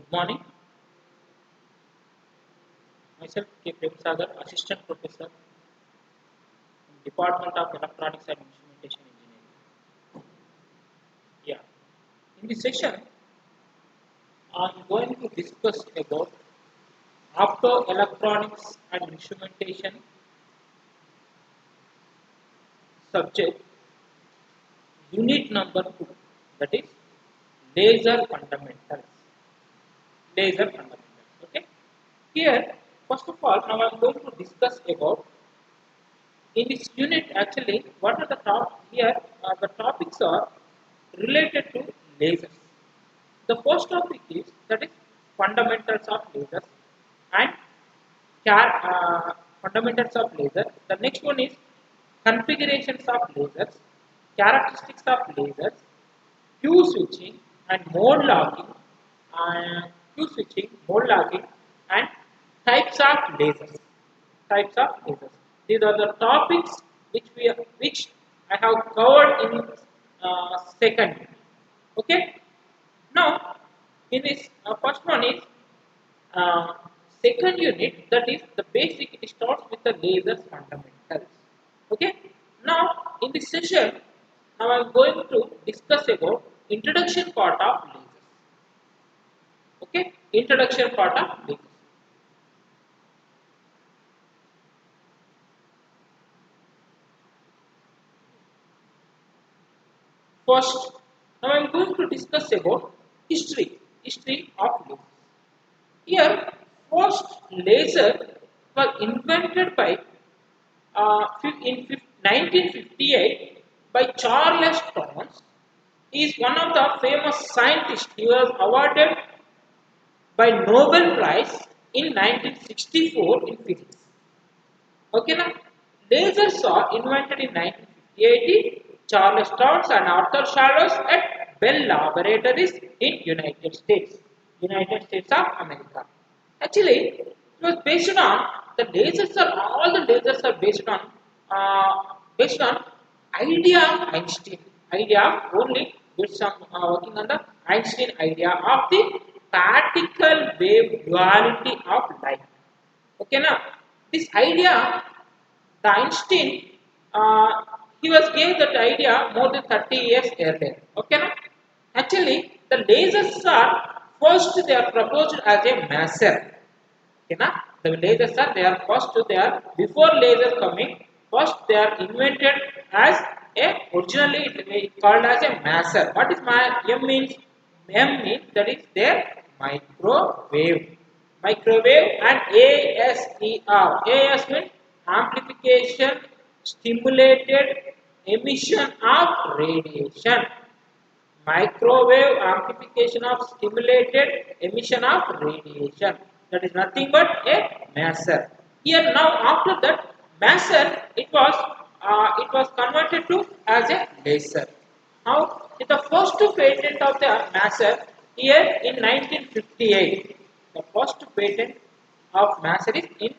Good morning. Myself K. Premsagar, Assistant Professor in Department of Electronics and Instrumentation Engineering. Yeah. In this session, I'm going to discuss about optoelectronics and instrumentation subject unit number 2, that is laser fundamentals. Laser fundamentals. Okay. Here, first of all, now I'm going to discuss about in this unit actually what are the top here the topics are related to lasers. The first topic is that is fundamentals of lasers and fundamentals of laser. The next one is configurations of lasers, characteristics of lasers, Q switching and mode locking, mode locking, and types of lasers. Types of lasers. These are the topics which I have covered in second unit. Okay. Now, in this first one is uh, second unit, that is the basic. It starts with the lasers fundamentals. Okay. Now, in this session, now I am going to discuss about introduction part of lasers. Okay, introduction part of lasers. First, now I am going to discuss about history of lasers. Here, first laser was invented by in 1958 by Charles Thomas. He is one of the famous scientists. He was awarded by Nobel Prize in 1964 in physics. Okay, now lasers are invented in 1958. Charles Stotts and Arthur Shallows at Bell Laboratories in United States of America. Actually, it was based on the lasers are all the lasers are based on idea of Einstein, idea of only based on working on the Einstein idea of the particle wave duality of light. Okay, now this idea, the Einstein, he was gave that idea more than 30 years earlier. Okay, now actually the lasers are first they are proposed as a maser. Okay, now the lasers are they are first they are before laser coming first they are invented as a originally it may called as a maser. What is my M means? M means that is their microwave. Microwave and ASER. AS means amplification stimulated emission of radiation. Microwave amplification of stimulated emission of radiation. That is nothing but a maser. Here now after that maser it was converted to as a laser. Now the first patent of the maser here in 1958. The first patent of maser is in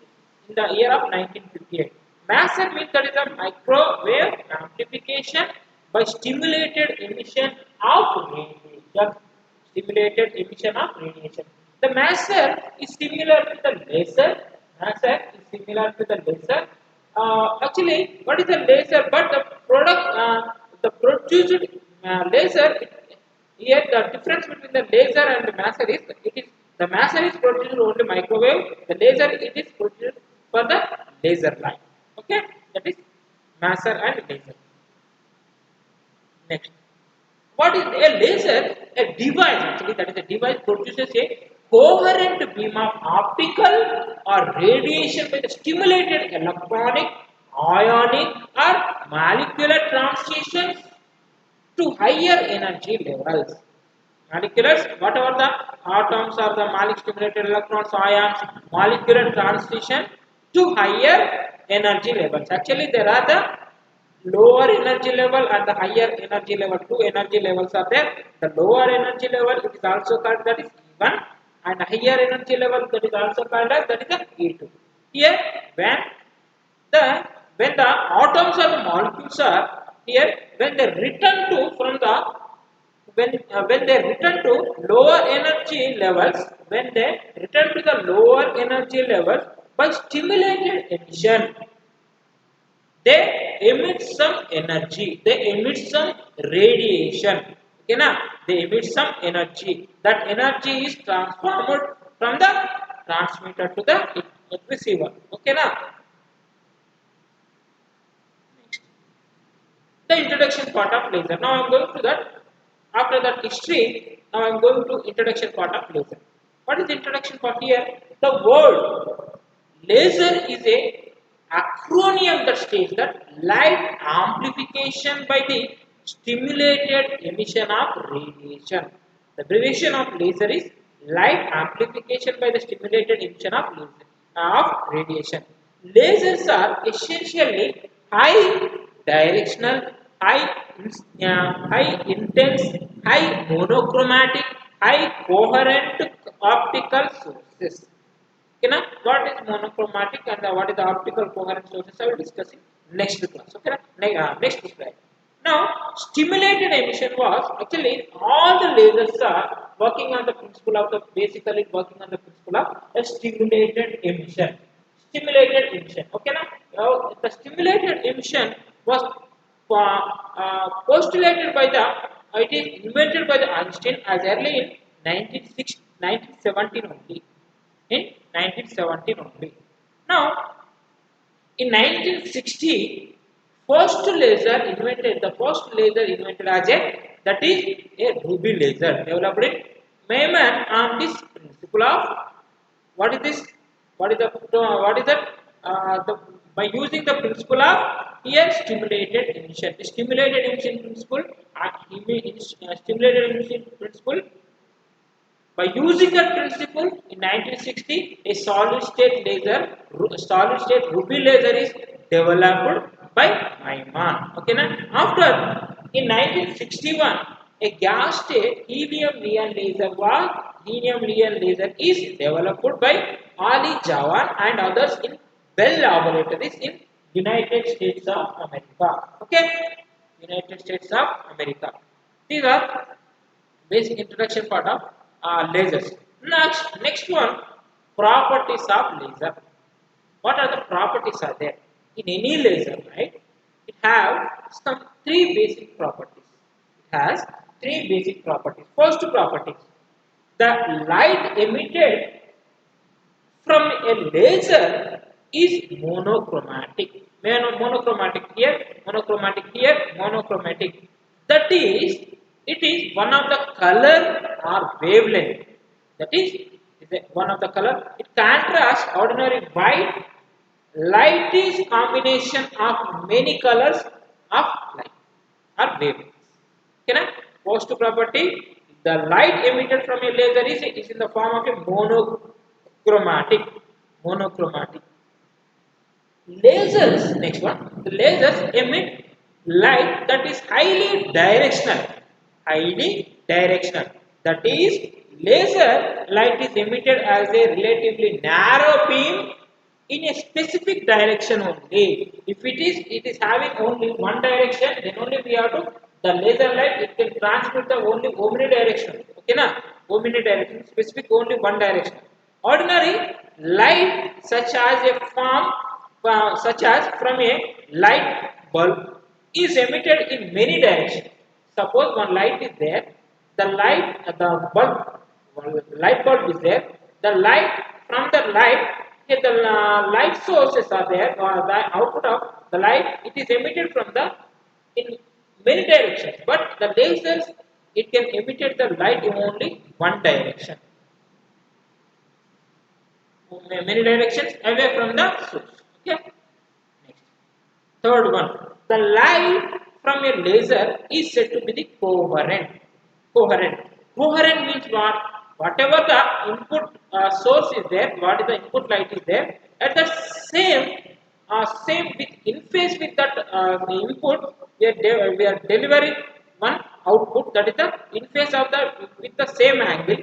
the year of 1958. Maser means that is a microwave amplification by stimulated emission of radiation. Stimulated emission of radiation. The maser is similar to the laser. Maser is similar to the laser. Actually, what is a laser? But the product, the produced laser, here the difference between the laser and the maser is it is the maser is produced only microwave. The laser it is produced for the laser line. Okay, that is maser and laser. Next, what is a laser? A device actually that is a device produces a coherent beam of optical or radiation by the stimulated electronic, ionic or molecular transitions to higher energy levels. Moleculars, whatever the atoms or the molecule stimulated electrons, ions, molecular transition to higher energy levels. Actually, there are the lower energy level and the higher energy level. Two energy levels are there. The lower energy level it is also called that is E1 and higher energy level that is also called as that is the E2. Here, the when the atoms or the molecules are here when they return to from the when they return to lower energy levels, when they return to the lower energy levels by stimulated emission, they emit some energy, they emit some radiation. Okay na, they emit some energy. That energy is transformed from the transmitter to the receiver. Okay na. The introduction part of laser. Now I am going to that. After that history, now I am going to introduction part of laser. What is the introduction part here? The word laser is a acronym that states that light amplification by the stimulated emission of radiation. The abbreviation of laser is light amplification by the stimulated emission of radiation. Lasers are essentially high directional, high intense, high monochromatic, high coherent optical sources. Okay, now what is monochromatic and what is the optical coherent sources? I will discuss in next class. Okay, next slide. Now, stimulated emission was actually all the lasers are working on the principle of the basically working on the principle of a stimulated emission. Stimulated emission. Okay, now the stimulated emission was postulated by the it is invented by the Einstein as early in 1917 only. In 1917 only. Now, in 1960, the first laser invented as a that is a ruby laser developed in Mayman on this principle of what is this? What is that? By using the principle of here stimulated emission. The stimulated emission principle, stimulated emission principle. By using that principle, in 1960, a solid state ruby laser is developed by Maiman. Okay, now after in 1961, a gas state helium neon laser is developed by Ali Jawan and others in Bell Laboratories in United States of America. Okay, United States of America. These are basic introduction part of lasers. Next one, properties of laser. What are the properties are there? In any laser, right? It have some three basic properties. It has three basic properties. First property, the light emitted from a laser is monochromatic. Monochromatic here, monochromatic here, monochromatic. That is, it is one of the color or wavelength. That is one of the color. It contrasts ordinary white. Light is combination of many colors of light or wavelengths. Okay, na? First property, the light emitted from a laser is in the form of a monochromatic. Monochromatic. Lasers, next one, the lasers emit light that is highly directional. Highly directional. That is, laser light is emitted as a relatively narrow beam in a specific direction only. If it is having only one direction, then only we have to the laser light it can transmit the only omnidirectional. Okay na? Omnidirectional, specific only one direction. Ordinary light such as from a light bulb is emitted in many directions. Suppose one light is there, light bulb is there, the light from the light, okay, the light sources are there, or the output of the light, it is emitted from the in many directions, but the lasers it can emit the light in only one direction. Many directions away from the source. Okay. Next. Third one, the light from a laser is said to be the coherent. Coherent. Coherent means what? Whatever the input source is there, what is the input light is there, at the same with in phase with that the input, we are delivering one output that is the in phase of the with the same angle,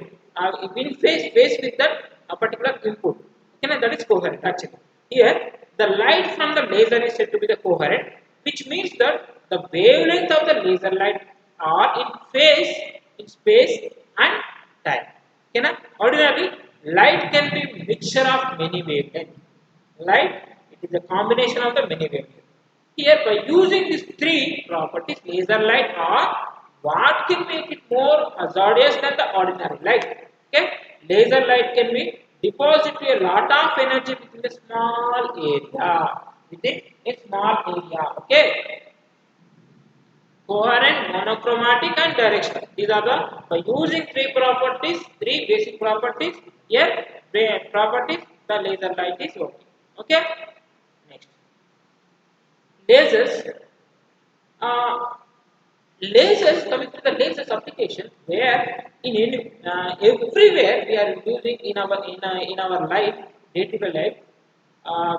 in phase with that particular input. Okay, that is coherent actually. Here, the light from the laser is said to be the coherent, which means that the wavelength of the laser light are in phase in space and time. Okay, na? Ordinarily, light can be mixture of many wavelengths. Light, it is a combination of the many wavelengths. Here, by using these three properties, laser light or what can make it more hazardous than the ordinary light. Okay, laser light can be deposit a lot of energy within a small area. Within a small area. Okay, coherent, monochromatic, and directional. These are the by using three properties, three basic properties. Here, properties the laser light is working. Okay, next lasers. Uh, Lasers, coming to the lasers application, where in everywhere we are using in our life, day to day life,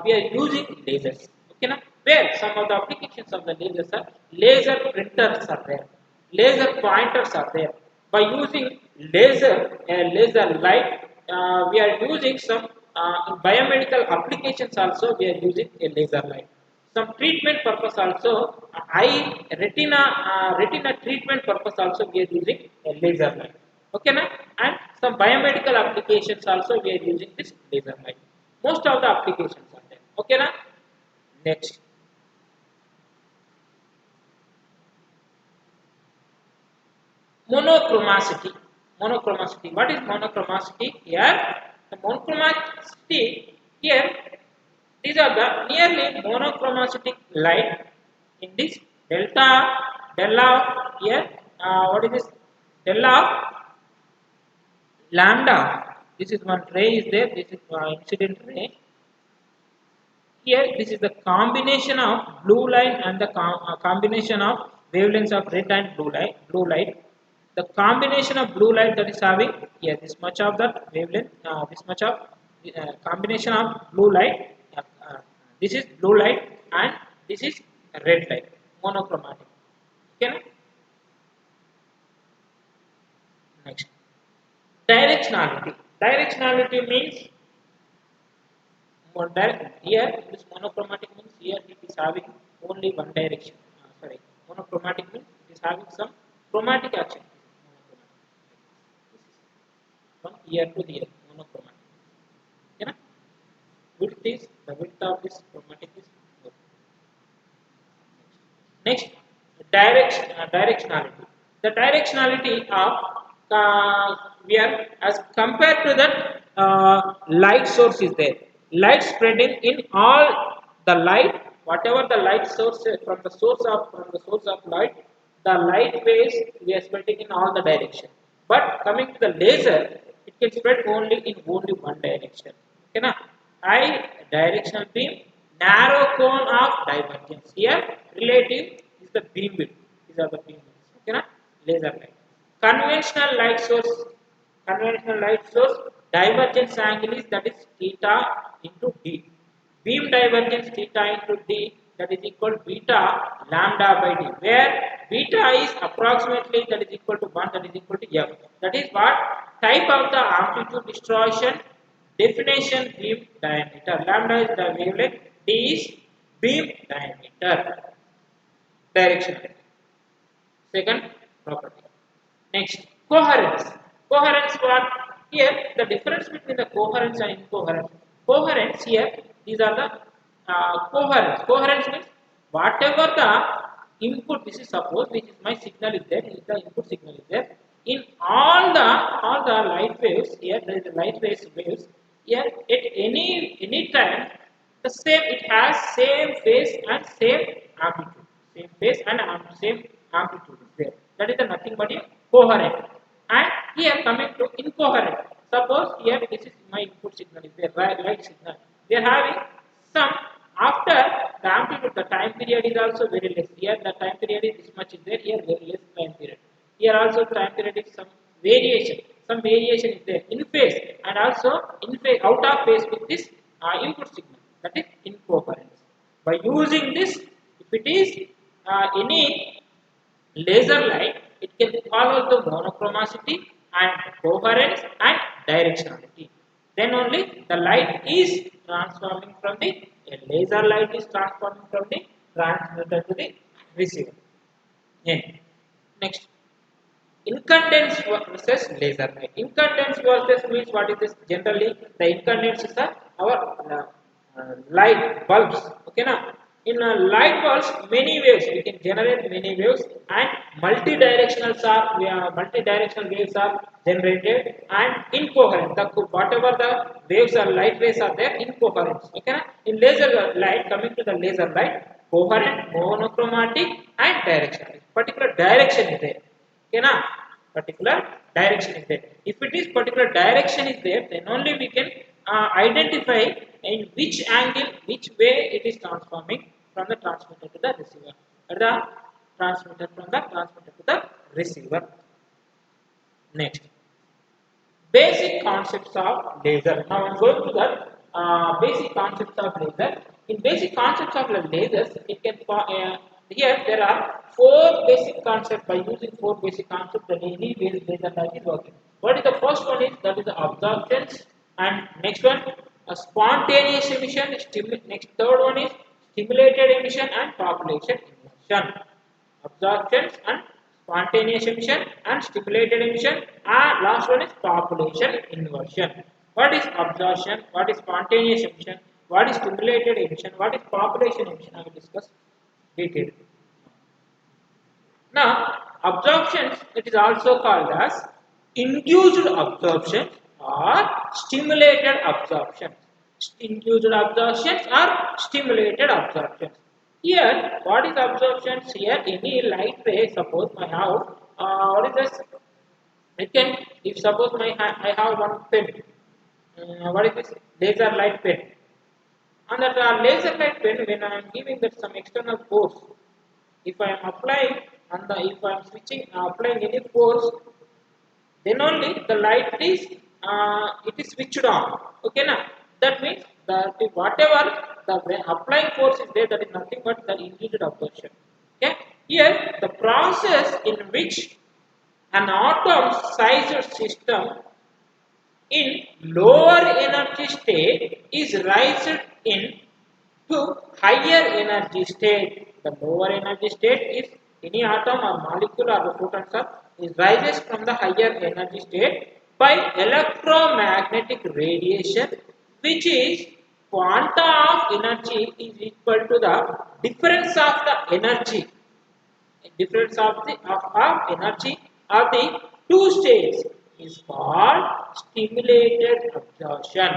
we are using lasers. Okay, na? Where some of the applications of the lasers are laser printers are there, laser pointers are there. By using laser light, we are using some in biomedical applications also. We are using a laser light. Some treatment purpose also, eye retina treatment purpose also we are using a laser light. Okay, na? And some biomedical applications also we are using this laser light. Most of the applications are there. Okay, na? Next, monochromacity. Monochromacity. What is monochromacity? Here, the monochromacity here. These are the nearly monochromatic light in this delta of here. What is this? Delta of lambda. This is one ray is there. This is incident ray. Here, this is the combination of blue light and the combination of wavelengths of red and blue light. The combination of blue light that is having here this much of that wavelength, this much of combination of blue light. This is blue light and this is red light, monochromatic. Okay. Next, directionality. Directionality means one direction. Here, this monochromatic means here it is having only one direction. Sorry, monochromatic means it is having some chromatic action. From here to here, monochromatic. Okay, na? Width is the width of this chromatic is good. Next, directionality. The directionality of we are as compared to that light source is there. Light spreading in all the light, whatever the light source from the source of light, the light waves we are spreading in all the direction. But coming to the laser, it can spread only in only one direction. Okay, na? High directional beam, narrow cone of divergence. Here, relative is the beam width. These are the beam widths. Okay, na? Laser light. Conventional light source. Conventional light source divergence angle is that is theta into d. Beam divergence theta into d, that is equal to beta lambda by d, where beta is approximately that is equal to 1, that is equal to f. That is what type of the amplitude distortion definition beam diameter. Lambda is the wavelength, d is beam diameter. Direction. Second property. Next, coherence. Coherence what? Here, the difference between the coherence and incoherence. Coherence here, these are the coherence. Coherence means whatever the input, this is suppose, which is my signal is there, is the input signal is there. In all the light waves, here there is the light waves, here at any time, the same, it has same phase and same amplitude. Same phase and same amplitude is there. That is the nothing but a coherent. And here coming to incoherent. Suppose here this is my input signal is there, light signal. We are having some after the amplitude, the time period is also very less. Here the time period is this much is there, here very less time period. Here also time period is some variation is there in phase and also in phase out of phase with this input signal. That is incoherence. By using this, if it is any laser light, it can follow the monochromacity and coherence and directionality. Then only the light is transforming from the laser light is transforming from the transmitter to the receiver. Yeah. Next, Incandescent versus laser light. Incandescent versus means what is this? Generally, the incandescent are our light bulbs. Okay, now in light bulbs, many waves we can generate many waves, and multi-directional waves are generated and incoherent. Whatever the waves or light rays are there, incoherent. Okay, now in laser light, coming to the laser light, coherent, monochromatic, and directional. Particular direction is there. Okay, na? Particular direction is there. If it is particular direction is there, then only we can identify in which angle, which way it is transforming from the transmitter to the receiver. Or the transmitter from the transmitter to the receiver. Next, basic concepts of laser. Now I'm going to the basic concepts of laser. In basic concepts of the lasers, it can here there are four basic concepts. By using four basic concepts, the any laser light is working. What is the first one is that is the absorptions, and next one a spontaneous emission. Next third one is stimulated emission and population emission. Absorptions and spontaneous emission and stimulated emission, and last one is population inversion. What is absorption, what is spontaneous emission, what is stimulated emission, what is population emission, I will discuss detailed. Now absorptions, it is also called as induced absorption or stimulated absorption. Induced absorptions or stimulated absorptions. Here, what is absorptions? Here, any light ray, suppose I have, what is this? It can, if suppose I have one pen, what is this? Laser light pen. On that laser light pen, when I am giving that some external force, if I am applying, if I am switching, applying any force, then only the light is it is switched on. Okay, now that means that whatever the applying force is there, that is nothing but the induced absorption. Okay, here the process in which an atom sized system in lower energy state is raised in to higher energy state. The lower energy state is any atom or molecule or the photons are is rises from the higher energy state by electromagnetic radiation, which is quanta of energy is equal to the difference of the energy, difference of energy of the two states is called stimulated absorption.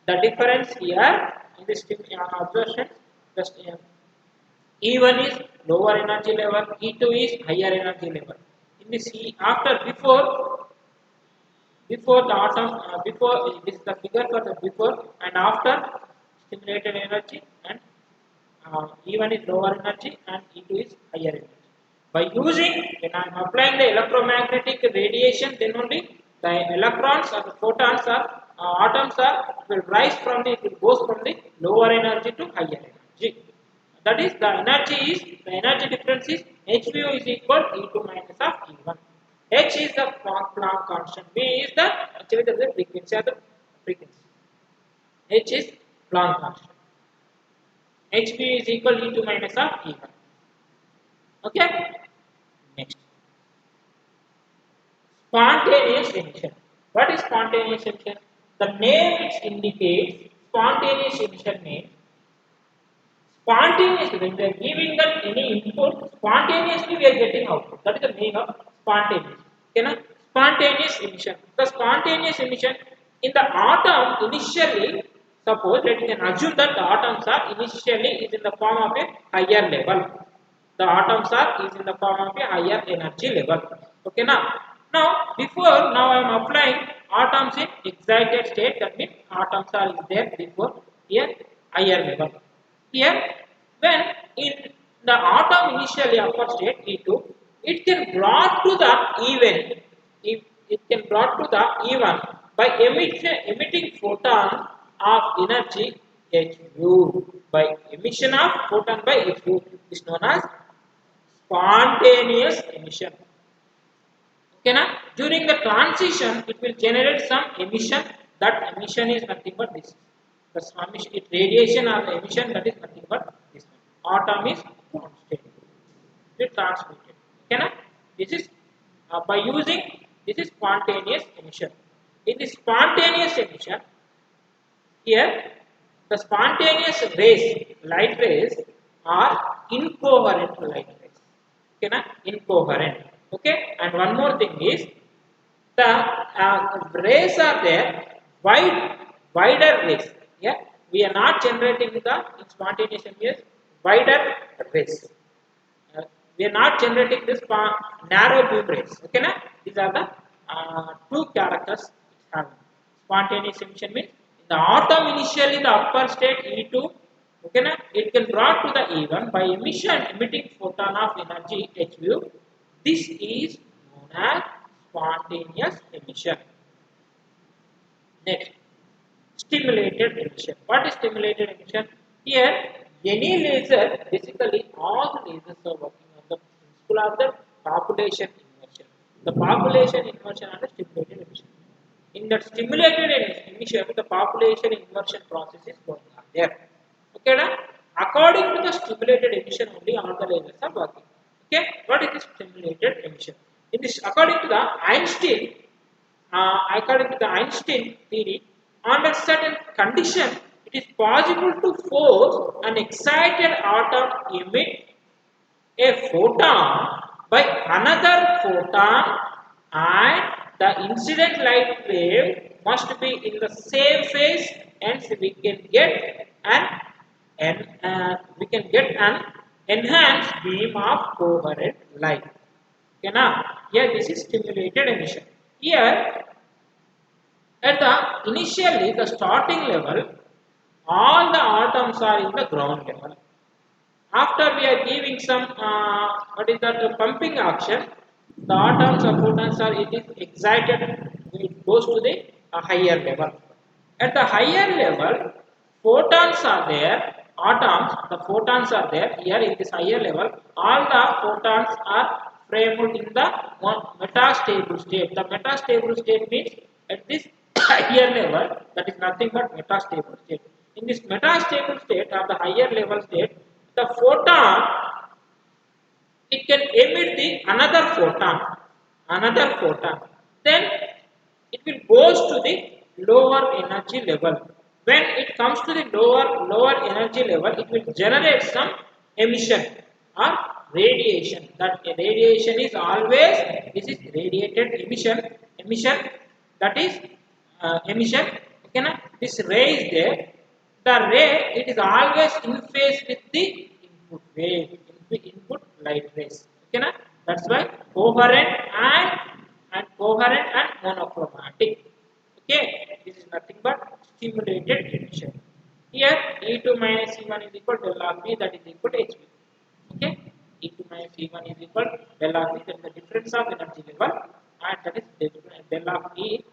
The difference here in the absorption, just E1 is lower energy level, E2 is higher energy level. In this after before the atom before this is the figure for the before and after stimulated energy, and E1 is lower energy and E2 is higher energy. By using, when I am applying the electromagnetic radiation, then only the electrons or the photons or atoms are will rise from the, it will goes from the lower energy to higher energy. That is the energy difference is HVO is equal E2 minus of E1. H is the Planck constant. V is the actually the frequency of the frequency. H is Planck constant. HV is equal E2 minus of E1. Okay. Next, spontaneous emission. What is spontaneous emission? The name it indicates spontaneous emission means spontaneously when we are giving that any input, spontaneously we are getting output. That is the meaning of spontaneous. Okay, na? Spontaneous emission. The spontaneous emission in the atom initially, suppose let us can assume that the atoms are initially is in the form of a higher level. The atoms are is in the form of a higher energy level. Okay, now before now I am applying atoms in excited state. That means atoms are is there before here higher level. Here, when in the atom initially upper state E2, it can brought to the even, if it can brought to the even by emitting photon of energy HU. By emission of photon by HU is known as spontaneous emission. Okay, na? During the transition, it will generate some emission. That emission is nothing but this. The emission, it radiation or the emission, that is nothing but this one. Atom is constant. It is transmitted. Okay, na? This is by using this is spontaneous emission. In the spontaneous emission, here the spontaneous rays, light rays are incoherent light rays. Okay, na? Incoherent. Okay, and one more thing is the rays are there wider rays. Yeah, we are not generating the spontaneous emission wider rays. uh, we are not generating this narrow beam rays. Okay, na? These are the two characters it's having. Spontaneous emission means in the atom initially the upper state E2, okay, na? It can brought to the E1 by emitting photon of energy HU. This is known as spontaneous emission. Next, stimulated emission. What is stimulated emission? Here, any laser, basically all the lasers are working on the principle of the population inversion. The population inversion and the stimulated emission. In that stimulated emission, the population inversion process is going on there. Okay, na? According to the stimulated emission, only all the lasers are working. Okay, what is the stimulated emission? In this, according to the Einstein theory, under certain condition, it is possible to force an excited atom emit a photon by another photon, and the incident light wave must be in the same phase, hence we can get an enhanced beam of coherent light. Okay, now here this is stimulated emission. Here at the initially the starting level, all the atoms are in the ground level. After we are giving some what is that pumping action, the atoms or photons are it is excited. It goes to the higher level. At the higher level, photons are there. Atoms, the photons are there. Here in this higher level, all the photons are framed in the one metastable state. The metastable state means at this higher level, that is nothing but metastable state. In this metastable state or the higher level state, the photon, it can emit the another photon. Then it will goes to the lower energy level. When it comes to the lower energy level, it will generate some emission or radiation. That radiation is always, this is radiated emission, that is emission. Okay, na? This ray is there. The ray, it is always in phase with the input wave, input light rays. Okay, na? That's why coherent and monochromatic. Okay, this is nothing but stimulated emission. Here E2 minus E1 is equal to del of V, that is equal to Hv. Okay, E2 minus E1 is equal to del of V, that is the difference of energy level, and that is del of E,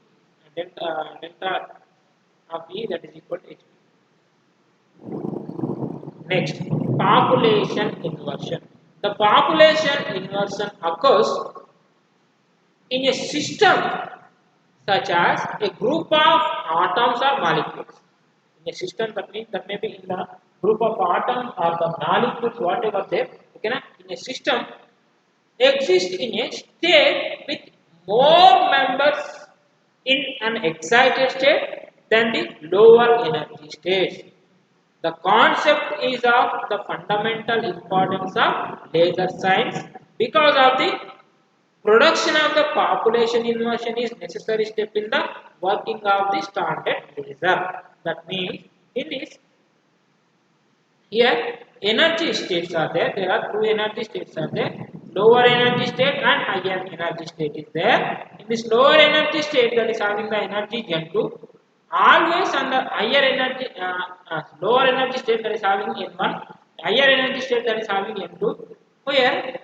delta of E, that is equal to Hv. Next, population inversion. The population inversion occurs in a system such as a group of atoms or molecules. In a system, that means that may be in the group of atoms or the molecules, whatever there. Okay, na? In a system exist in a state with more members in an excited state than the lower energy states. The concept is of the fundamental importance of laser science because of the production of the population inversion is necessary step in the working of the standard laser. That means in this, here energy states are there. There are two energy states are there. Lower energy state and higher energy state is there. In this lower energy state, that is having the energy N2. Always on the higher energy, lower energy state, that is having N1. Higher energy state, that is having N2. Where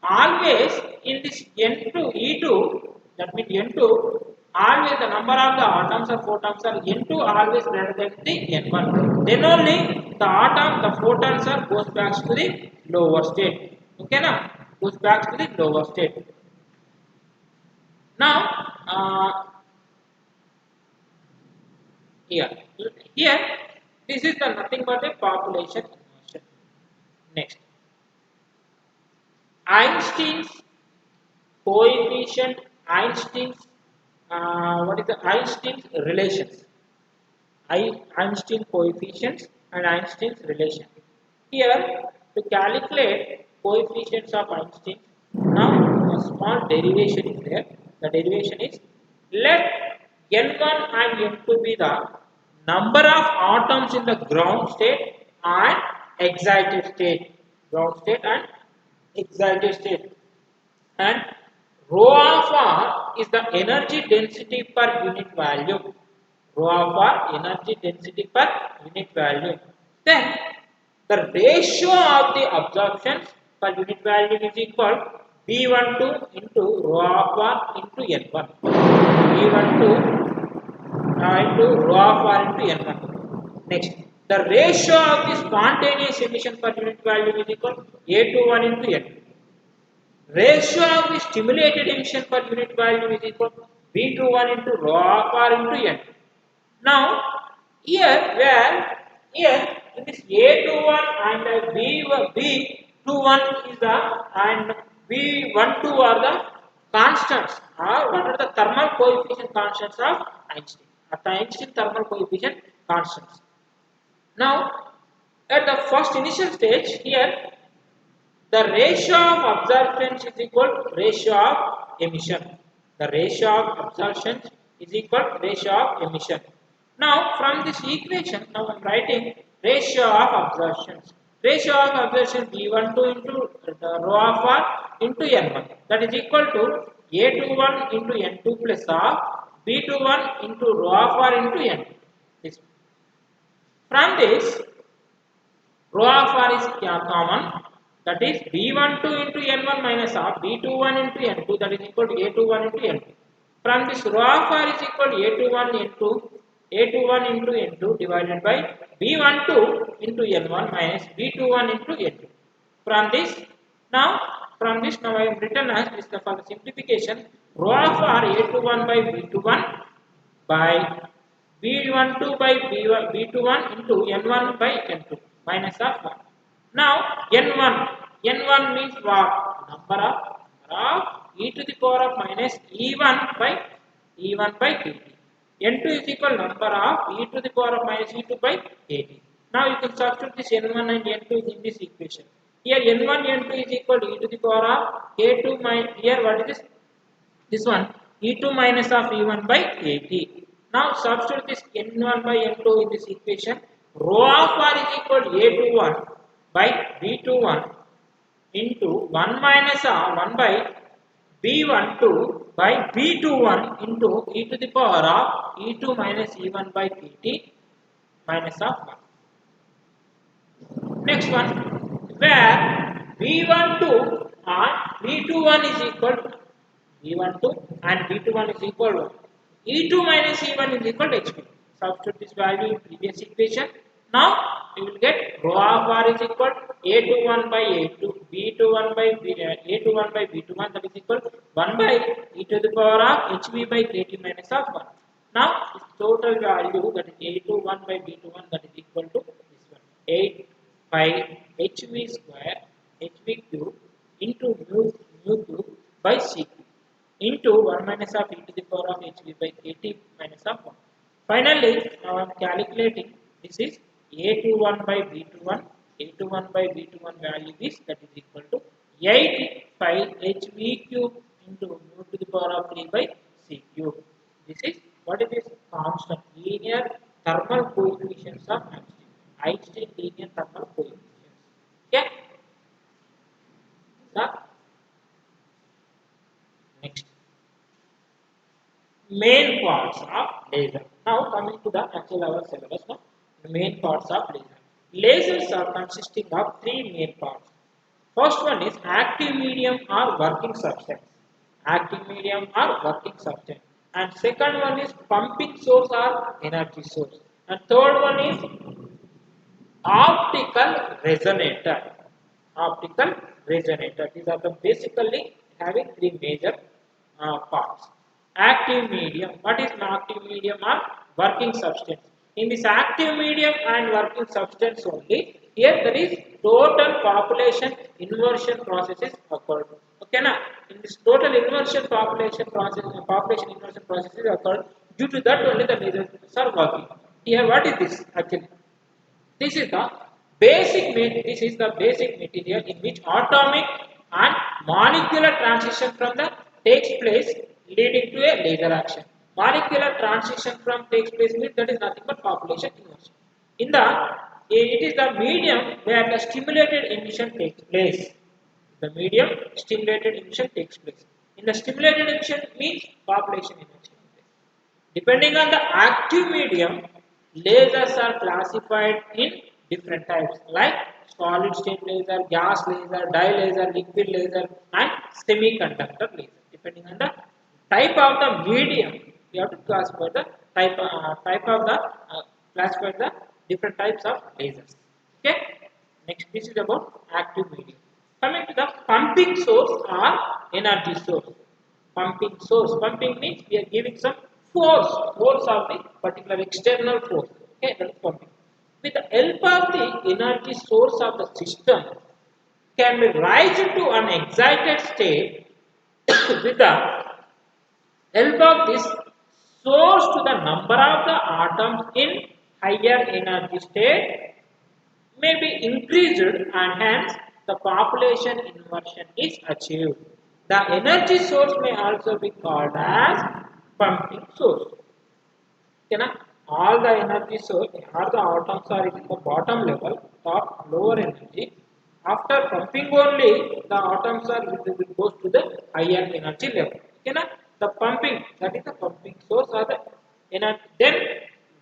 always in this N2, E2, that means N2, always the number of the atoms or photons are N2 always greater than the N1. Then only the atom, the photons are goes back to the lower state. Okay, now goes back to the lower state. Now, here, this is the nothing but a population inversion. Next, Einstein's coefficient Einstein's what is the Einstein's relations. Einstein coefficients and Einstein's relation. Here, to calculate coefficients of Einstein, now a small derivation is there. The derivation is, let N1 and N2 be the number of atoms in the ground state and excited state. Ground state and excited state. And rho of R is the energy density per unit volume. Rho of R energy density per unit volume. Then the ratio of the absorptions per unit volume is equal B12 into rho of R into N1. B12 into rho of R into N1. Next, the ratio of the spontaneous emission per unit volume is equal A21 into N2. Ratio of the stimulated emission per unit volume is equal to B21 into rho of R into N. Now, here in this A21 and B21 is the and B12 are the constants, or what are the thermal coefficient constants of Einstein. Einstein thermal coefficient constants. Now, at the first initial stage here, the ratio of absorption is equal to ratio of emission. The ratio of absorption is equal to ratio of emission. Now, from this equation, now I am writing ratio of absorptions. Ratio of absorption B12 into the rho of R into N1. That is equal to A21 into N2 plus R, B21 into rho of R into N2. From this, rho of R is common. That is B12 into N1 minus R, B21 into N2, that is equal to A21 into N2. From this, rho of R is equal to A21 into N2 divided by B12 into N1 minus B21 into N2. From this, now I have written as this for the simplification, rho of R A21 by B21 by B12 by B21 into N1 by N2 minus of 1. Now, N1 means what? Number of e to the power of minus E1 by kt. N2 is equal number of e to the power of minus E2 by kt. Now, you can substitute this N1 and N2 in this equation. Here, N1, N2 is equal to e to the power of K2 minus, here what is this? This one, E2 minus of E1 by kt. Now, substitute this N1 by N2 in this equation. Rho of R is equal to A21 by B21 into 1 minus R 1 by B12 by B21 into e to the power of E2 minus E1 by kt minus of 1. Next one, where B12 and B21 is equal to B12 and B21 is equal to E2 minus E1 is equal to HP. Substitute this value in previous equation. Now, you will get rho of R is equal to A21 by A2, B21 by A21 by B21, that is equal to 1 by e to the power of HV by KT minus of 1. Now, this total value, that is A21 by B21, that is equal to this one, 8 by HV square, HV cube into mu cube by C cube into 1 minus of e to the power of HV by KT minus of 1. Finally, now I am calculating, this is A21 by B21, A21 by B21 value is, that is equal to 8 by HV cube into mu to the power of 3 by C cube. This is what it is, constant linear thermal coefficients of Einstein linear thermal coefficients. Okay. Next, main parts of laser. Now coming to the actual our syllabus now, the main parts of laser. Lasers are consisting of three main parts. First one is active medium or working substance. Active medium or working substance. And second one is pumping source or energy source. And third one is optical resonator. Optical resonator. These are the basically having three major parts. Active medium. What is an active medium or working substance? In this active medium and working substance only, here there is total population inversion processes occurred. Okay, now in this total inversion population inversion process is occurred. Due to that only the lasers are working. Here, what is this actually? This is the this is the basic material in which atomic and molecular transition from the takes place leading to a laser action. Molecular transition from takes place means that is nothing but population inversion. In the it is the medium where the stimulated emission takes place. The medium stimulated emission takes place. In the stimulated emission means population emission. Depending on the active medium, lasers are classified in different types like solid state laser, gas laser, dye laser, liquid laser, and semiconductor laser. Depending on the type of the medium, we have to classify the type of the classify the different types of lasers. Okay. Next, this is about active medium. Coming to the pumping source or energy source. Pumping source. Pumping means we are giving some force of the particular external force. Okay, that is pumping. With the help of the energy source of the system, can be raised to an excited state with the help of this source to the number of the atoms in higher energy state may be increased and hence the population inversion is achieved. The energy source may also be called as pumping source. Okay, na? All the energy source, all the atoms are in the bottom level, top lower energy. After pumping only, the atoms are will goes to the higher energy level. Okay, na? The pumping, that is the pumping source or the energy. Then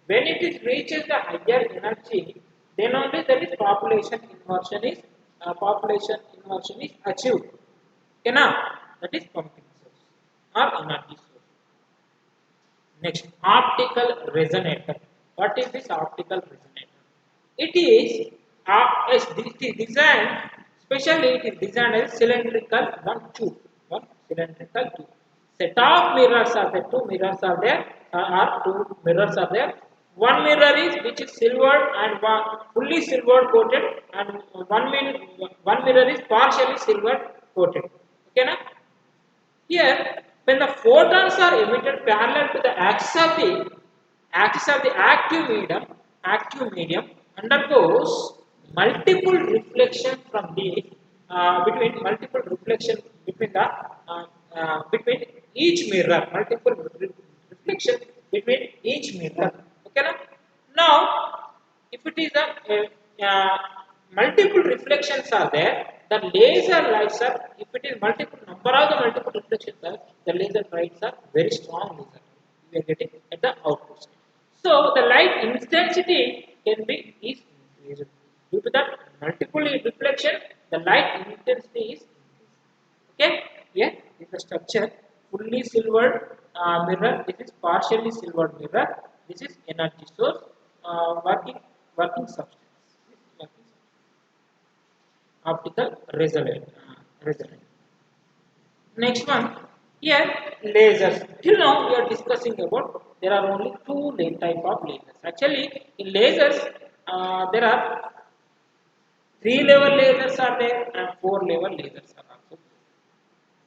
when it is reaches the higher energy, then only that is population inversion is achieved. Okay, na? That is pumping source or energy source. Next, optical resonator. What is this optical resonator? It is it is designed, specially it is designed as cylindrical one cylindrical tube. Set of mirrors are there, two mirrors are there, or two mirrors are there. One mirror is which is silver and one fully silver coated, and one mirror is partially silver coated. Okay, na? Here, when the photons are emitted parallel to the axis of the active medium undergoes multiple reflection from the between multiple reflection between the between each mirror, reflection between each mirror. Okay, na? Now, if it is multiple reflections are there, the laser lights are, if it is number of the multiple reflections are, the laser lights are very strong laser. We are getting at the output side. So the light intensity can be is increased. Due to that multiple reflection, the light intensity is increased. Okay, here is the structure fully silvered mirror. This is partially silvered mirror. This is energy source working substance. Optical resonance. Next one, here lasers. Till now we are discussing about there are only two type of lasers. Actually, in lasers there are three level lasers are there and four level lasers are also.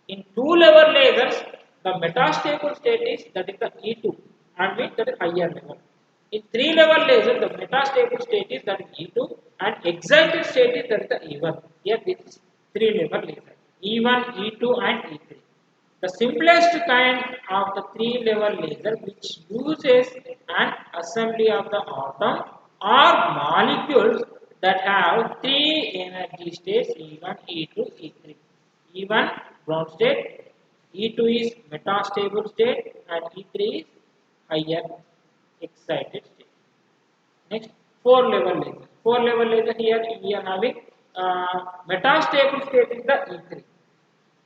In two level lasers, the metastable state is that is the E2 and means that is higher level. In three level laser, the metastable state is that is E2 and excited state is that is the E1. Here this is three level laser. E1, E2 and E3. The simplest kind of the three level laser which uses an assembly of the atom or molecules that have three energy states E1, E2, E3. E1 ground state, E2 is metastable state and E3 is higher excited state. Next, four level laser. Four level laser here we are having metastable state is the E3.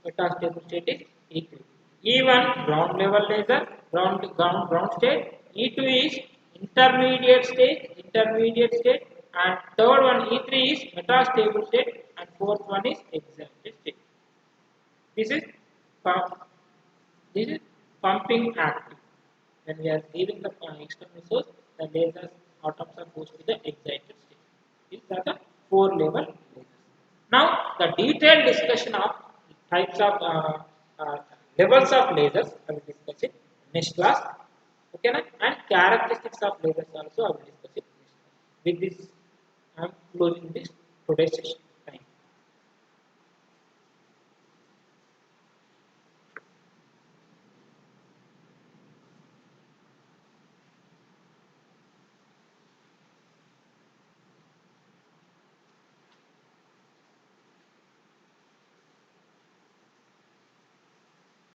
Metastable state is E3. E1 ground level laser, ground state. E2 is intermediate state, and third one E3 is metastable state, and fourth one is excited state. This is pump, this is pumping active. When we are giving the external source, the lasers atoms are goes to the excited state. These are the four level lasers. Now the detailed discussion of types of levels of lasers I will discuss it next class. Okay, na? And characteristics of lasers also I will discuss it. With this, I am closing this today's session.